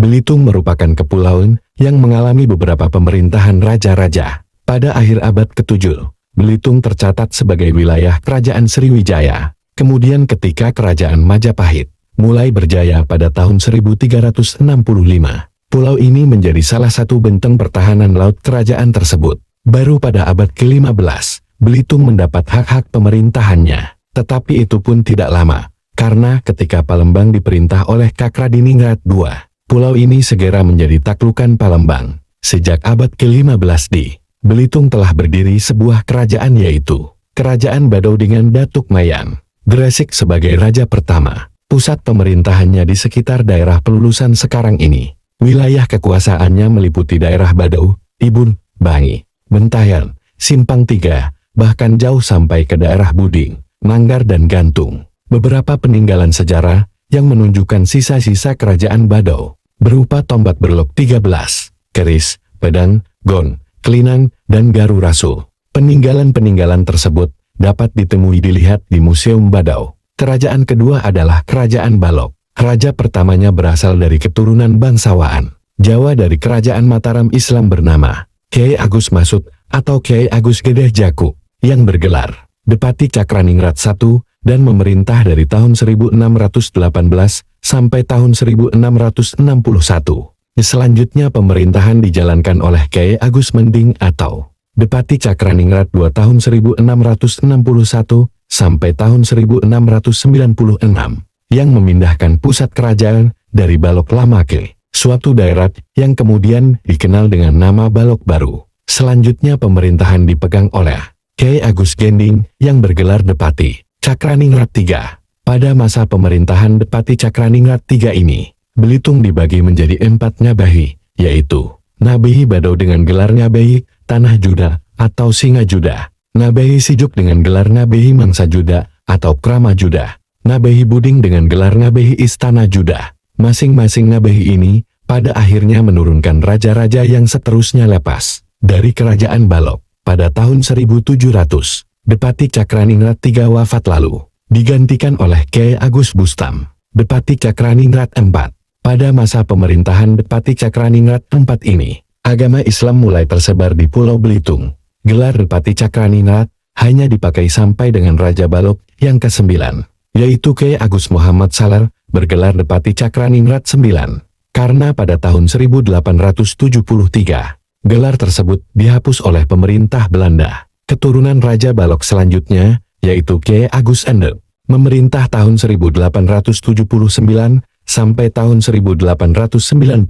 Belitung merupakan kepulauan yang mengalami beberapa pemerintahan raja-raja. Pada akhir abad ke-7, Belitung tercatat sebagai wilayah Kerajaan Sriwijaya. Kemudian ketika Kerajaan Majapahit mulai berjaya pada tahun 1365, pulau ini menjadi salah satu benteng pertahanan laut kerajaan tersebut. Baru pada abad ke-15, Belitung mendapat hak-hak pemerintahannya. Tetapi itu pun tidak lama, karena ketika Palembang diperintah oleh Kakradiningrat II, pulau ini segera menjadi taklukan Palembang. Sejak abad ke-15 di Belitung telah berdiri sebuah kerajaan, yaitu Kerajaan Badau dengan Datuk Mayan Gresik sebagai raja pertama. Pusat pemerintahannya di sekitar daerah Pelulusan sekarang ini. Wilayah kekuasaannya meliputi daerah Badau, Ibun, Bangi, Bentayan, Simpang Tiga, bahkan jauh sampai ke daerah Buding, Manggar dan Gantung. Beberapa peninggalan sejarah yang menunjukkan sisa-sisa kerajaan Badau berupa tombak berlok 13, keris, pedang, gon, kelinang, dan garu rasul. Peninggalan-peninggalan tersebut dapat ditemui dilihat di Museum Badau. Kerajaan kedua adalah Kerajaan Balok. Raja pertamanya berasal dari keturunan bangsawan Jawa dari Kerajaan Mataram Islam bernama Kyai Agus Masud atau Kyai Agus Gedeh Jaku, yang bergelar Depati Cakraningrat I dan memerintah dari tahun 1618 sampai tahun 1661. Selanjutnya pemerintahan dijalankan oleh Kyai Agus Mending atau Depati Cakraningrat II tahun 1661 sampai tahun 1696, yang memindahkan pusat kerajaan dari Balok Lama ke suatu daerah yang kemudian dikenal dengan nama Balok Baru. Selanjutnya pemerintahan dipegang oleh Kyai Agus Gending yang bergelar Depati Cakraningrat III. Pada masa pemerintahan Depati Cakraningrat III ini, Belitung dibagi menjadi 4 ngabehi, yaitu Ngabehi Badau dengan gelar Ngabehi Tanah Juda atau Singa Juda, Ngabehi Sijuk dengan gelar Ngabehi Mangsa Juda atau Krama Juda, Ngabehi Buding dengan gelar Ngabehi Istana Juda. Masing-masing ngabehi ini pada akhirnya menurunkan raja-raja yang seterusnya lepas dari Kerajaan Balok. Pada tahun 1700, Depati Cakraningrat III wafat lalu digantikan oleh Kyai Agus Bustam, Depati Cakraningrat IV. Pada masa pemerintahan Depati Cakraningrat IV ini, agama Islam mulai tersebar di Pulau Belitung. Gelar Depati Cakraningrat hanya dipakai sampai dengan Raja Balok yang ke-9, yaitu Kyai Agus Muhammad Salar, bergelar Depati Cakraningrat IX. Karena pada tahun 1873, gelar tersebut dihapus oleh pemerintah Belanda. Keturunan Raja Balok selanjutnya, yaitu Kyai Agus Endep, memerintah tahun 1879 sampai tahun 1890,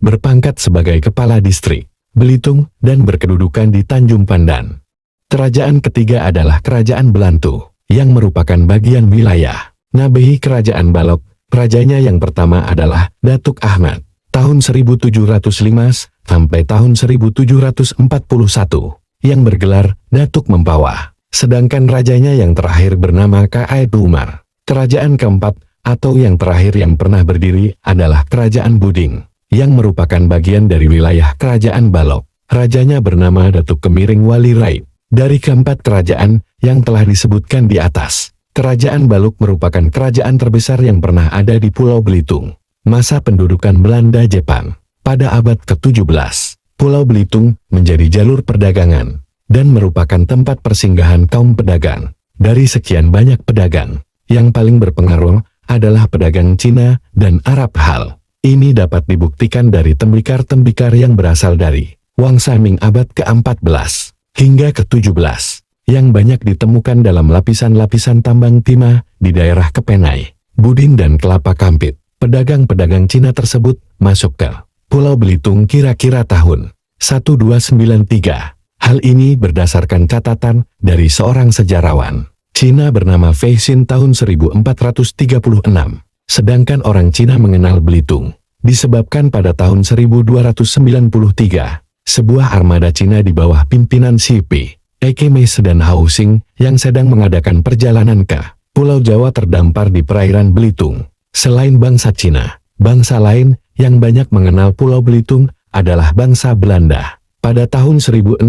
berpangkat sebagai Kepala Distrik Belitung dan berkedudukan di Tanjung Pandan. Kerajaan ketiga adalah Kerajaan Belantu, yang merupakan bagian wilayah ngabehi Kerajaan Balok. Rajanya yang pertama adalah Datuk Ahmad, tahun 1705 sampai tahun 1741, yang bergelar Datuk Mempawah. Sedangkan rajanya yang terakhir bernama K.I. Umar. Kerajaan keempat atau yang terakhir yang pernah berdiri adalah Kerajaan Buding, yang merupakan bagian dari wilayah Kerajaan Balok. Rajanya bernama Datuk Kemiring Wali Raib. Dari keempat kerajaan yang telah disebutkan di atas, Kerajaan Balok merupakan kerajaan terbesar yang pernah ada di Pulau Belitung. Masa pendudukan Belanda Jepang. Pada abad ke-17, Pulau Belitung menjadi jalur perdagangan dan merupakan tempat persinggahan kaum pedagang. Dari sekian banyak pedagang, yang paling berpengaruh adalah pedagang Cina dan Arab. Hal ini dapat dibuktikan dari tembikar-tembikar yang berasal dari Wangsa Ming abad ke-14 hingga ke-17, yang banyak ditemukan dalam lapisan-lapisan tambang timah di daerah Kepenai, Buding dan Kelapa Kampit. Pedagang-pedagang Cina tersebut masuk ke Pulau Belitung kira-kira tahun 1293. Hal ini berdasarkan catatan dari seorang sejarawan Cina bernama Fei Xin tahun 1436. Sedangkan orang Cina mengenal Belitung disebabkan pada tahun 1293, sebuah armada Cina di bawah pimpinan Xi Pi, Ekemes dan Hou Xing yang sedang mengadakan perjalanan ke Pulau Jawa terdampar di perairan Belitung. Selain bangsa Cina, bangsa lain yang banyak mengenal Pulau Belitung adalah bangsa Belanda. Pada tahun 1668,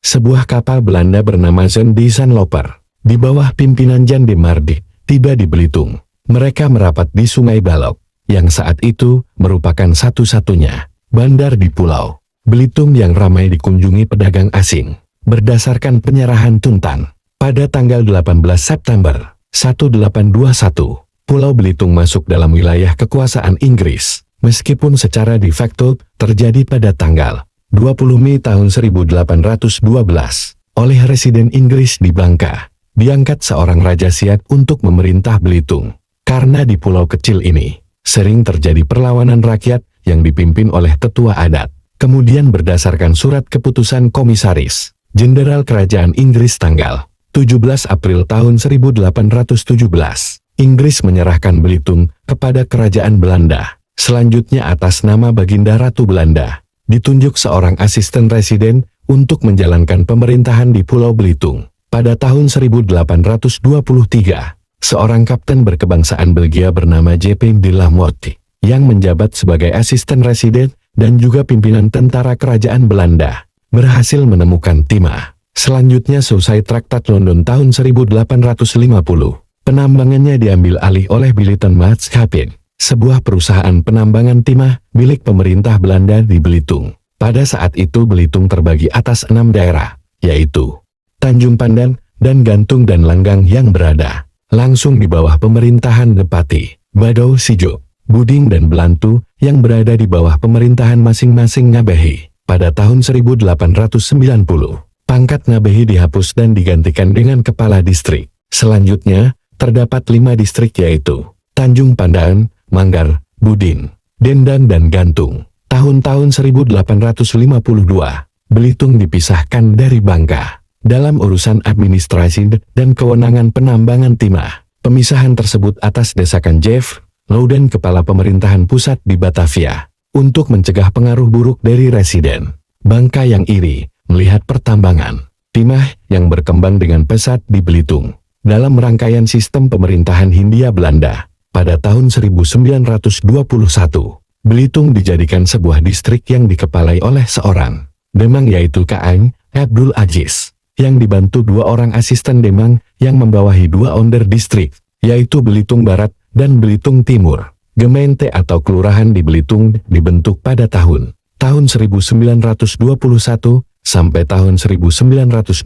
sebuah kapal Belanda bernama Jan de Sanloper, di bawah pimpinan Jan de Mardik, tiba di Belitung. Mereka merapat di Sungai Balok. yang saat itu merupakan satu-satunya bandar di Pulau Belitung yang ramai dikunjungi pedagang asing. Berdasarkan penyerahan Tuntan, pada tanggal 18 September 1821, Pulau Belitung masuk dalam wilayah kekuasaan Inggris, meskipun secara de facto terjadi pada tanggal 20 Mei tahun 1812 oleh Residen Inggris di Bangka. Diangkat seorang Raja Siak untuk memerintah Belitung. Karena di pulau kecil ini, sering terjadi perlawanan rakyat yang dipimpin oleh tetua adat. Kemudian berdasarkan surat keputusan Komisaris Jenderal Kerajaan Inggris tanggal 17 April tahun 1817, Inggris menyerahkan Belitung kepada Kerajaan Belanda. Selanjutnya atas nama Baginda Ratu Belanda, ditunjuk seorang asisten residen untuk menjalankan pemerintahan di Pulau Belitung. Pada tahun 1823, seorang kapten berkebangsaan Belgia bernama J.P. de la Motte, yang menjabat sebagai asisten residen dan juga pimpinan tentara kerajaan Belanda, berhasil menemukan timah. Selanjutnya selesai Traktat London tahun 1850. Penambangannya diambil alih oleh Billiton Maatschappij, sebuah perusahaan penambangan timah milik pemerintah Belanda di Belitung. Pada saat itu Belitung terbagi atas 6 daerah, yaitu Tanjung Pandan dan Gantung dan Langgang yang berada langsung di bawah pemerintahan Nepati, Badau Sijo, Buding dan Belantu yang berada di bawah pemerintahan masing-masing Ngabehi. Pada tahun 1890, pangkat Ngabehi dihapus dan digantikan dengan kepala distrik. Selanjutnya, terdapat 5 distrik yaitu Tanjung Pandan, Manggar, Budin, Dendan dan Gantung. Tahun-tahun 1852, Belitung dipisahkan dari Bangka. Dalam urusan administrasi dan kewenangan penambangan timah, pemisahan tersebut atas desakan Jeff Loudon, kepala pemerintahan pusat di Batavia, untuk mencegah pengaruh buruk dari residen Bangka yang iri melihat pertambangan timah yang berkembang dengan pesat di Belitung. Dalam rangkaian sistem pemerintahan Hindia Belanda, pada tahun 1921, Belitung dijadikan sebuah distrik yang dikepalai oleh seorang Demang yaitu Kang Abdul Aziz, yang dibantu 2 orang asisten Demang yang membawahi 2 onder distrik, yaitu Belitung Barat dan Belitung Timur. Gemeente atau kelurahan di Belitung dibentuk pada tahun 1921 sampai tahun 1924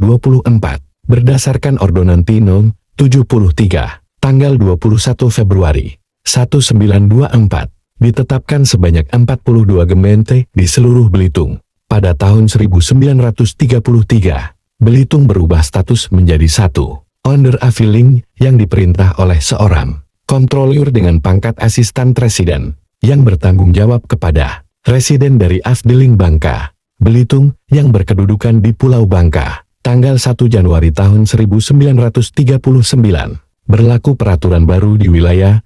berdasarkan Ordonansi No. 73 tanggal 21 Februari 1924. Ditetapkan sebanyak 42 gemeente di seluruh Belitung. Pada tahun 1933, Belitung berubah status menjadi satu onder Afdeling yang diperintah oleh seorang kontrolur dengan pangkat asisten residen yang bertanggung jawab kepada residen dari Afdeling Bangka, Belitung yang berkedudukan di Pulau Bangka. Tanggal 1 Januari tahun 1939, berlaku peraturan baru di wilayah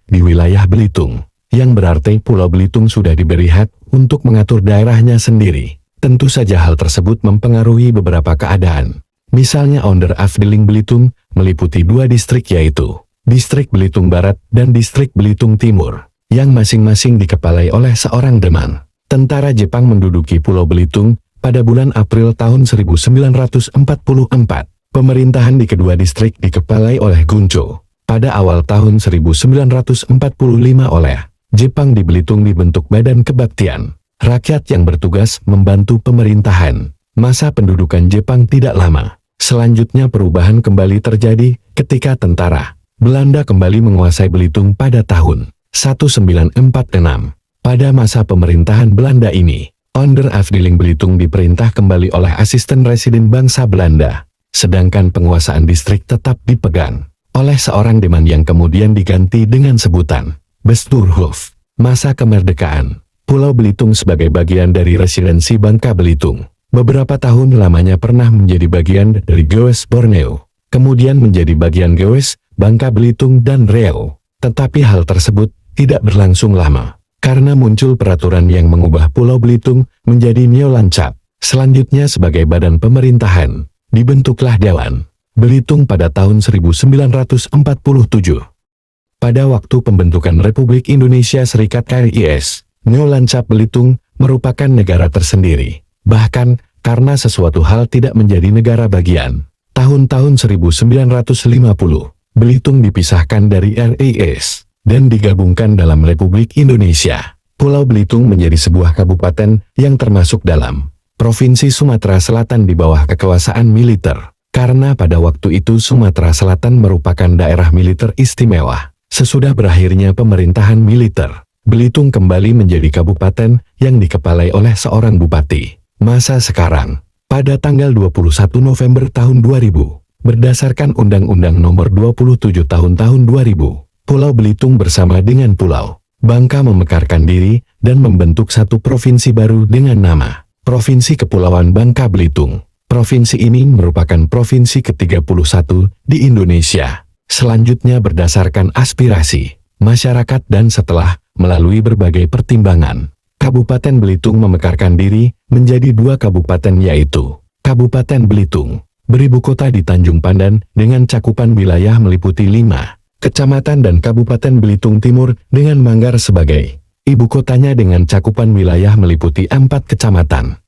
Belitung, yang berarti Pulau Belitung sudah diberi hak untuk mengatur daerahnya sendiri. Tentu saja hal tersebut mempengaruhi beberapa keadaan. Misalnya onder Afdeling Belitung meliputi 2 distrik yaitu Distrik Belitung Barat dan Distrik Belitung Timur, yang masing-masing dikepalai oleh seorang Demang. Tentara Jepang menduduki Pulau Belitung pada bulan April tahun 1944. Pemerintahan di kedua distrik dikepalai oleh Gunco. Pada awal tahun 1945 oleh Jepang di Belitung dibentuk Badan Kebaktian Rakyat yang bertugas membantu pemerintahan. Masa pendudukan Jepang tidak lama. Selanjutnya perubahan kembali terjadi ketika tentara Belanda kembali menguasai Belitung pada tahun 1946. Pada masa pemerintahan Belanda ini, onder Afdeling Belitung diperintah kembali oleh asisten residen bangsa Belanda, sedangkan penguasaan distrik tetap dipegang oleh seorang Demang yang kemudian diganti dengan sebutan Besturhof. Masa kemerdekaan Pulau Belitung sebagai bagian dari residensi Bangka Belitung. Beberapa tahun lamanya pernah menjadi bagian dari Goes Borneo, kemudian menjadi bagian Goes, Bangka Belitung dan Riau. Tetapi hal tersebut tidak berlangsung lama, karena muncul peraturan yang mengubah Pulau Belitung menjadi Neolancap. Selanjutnya sebagai badan pemerintahan, dibentuklah Dewan Belitung pada tahun 1947. Pada waktu pembentukan Republik Indonesia Serikat RIS, Neolancap Belitung merupakan negara tersendiri. Bahkan, karena sesuatu hal tidak menjadi negara bagian, tahun-tahun 1950, Belitung dipisahkan dari RIS. dan digabungkan dalam Republik Indonesia. Pulau Belitung menjadi sebuah kabupaten yang termasuk dalam Provinsi Sumatera Selatan di bawah kekuasaan militer. Karena pada waktu itu Sumatera Selatan merupakan daerah militer istimewa. Sesudah berakhirnya pemerintahan militer, Belitung kembali menjadi kabupaten yang dikepalai oleh seorang bupati. Masa sekarang, pada tanggal 21 November tahun 2000, berdasarkan Undang-Undang Nomor 27 Tahun 2000, Pulau Belitung bersama dengan Pulau Bangka memekarkan diri dan membentuk satu provinsi baru dengan nama Provinsi Kepulauan Bangka Belitung. Provinsi ini merupakan provinsi ke-31 di Indonesia. Selanjutnya berdasarkan aspirasi masyarakat dan setelah melalui berbagai pertimbangan, Kabupaten Belitung memekarkan diri menjadi dua kabupaten yaitu Kabupaten Belitung, beribu kota di Tanjung Pandan dengan cakupan wilayah meliputi 5 kecamatan dan Kabupaten Belitung Timur dengan Manggar sebagai ibu kotanya dengan cakupan wilayah meliputi 4 kecamatan.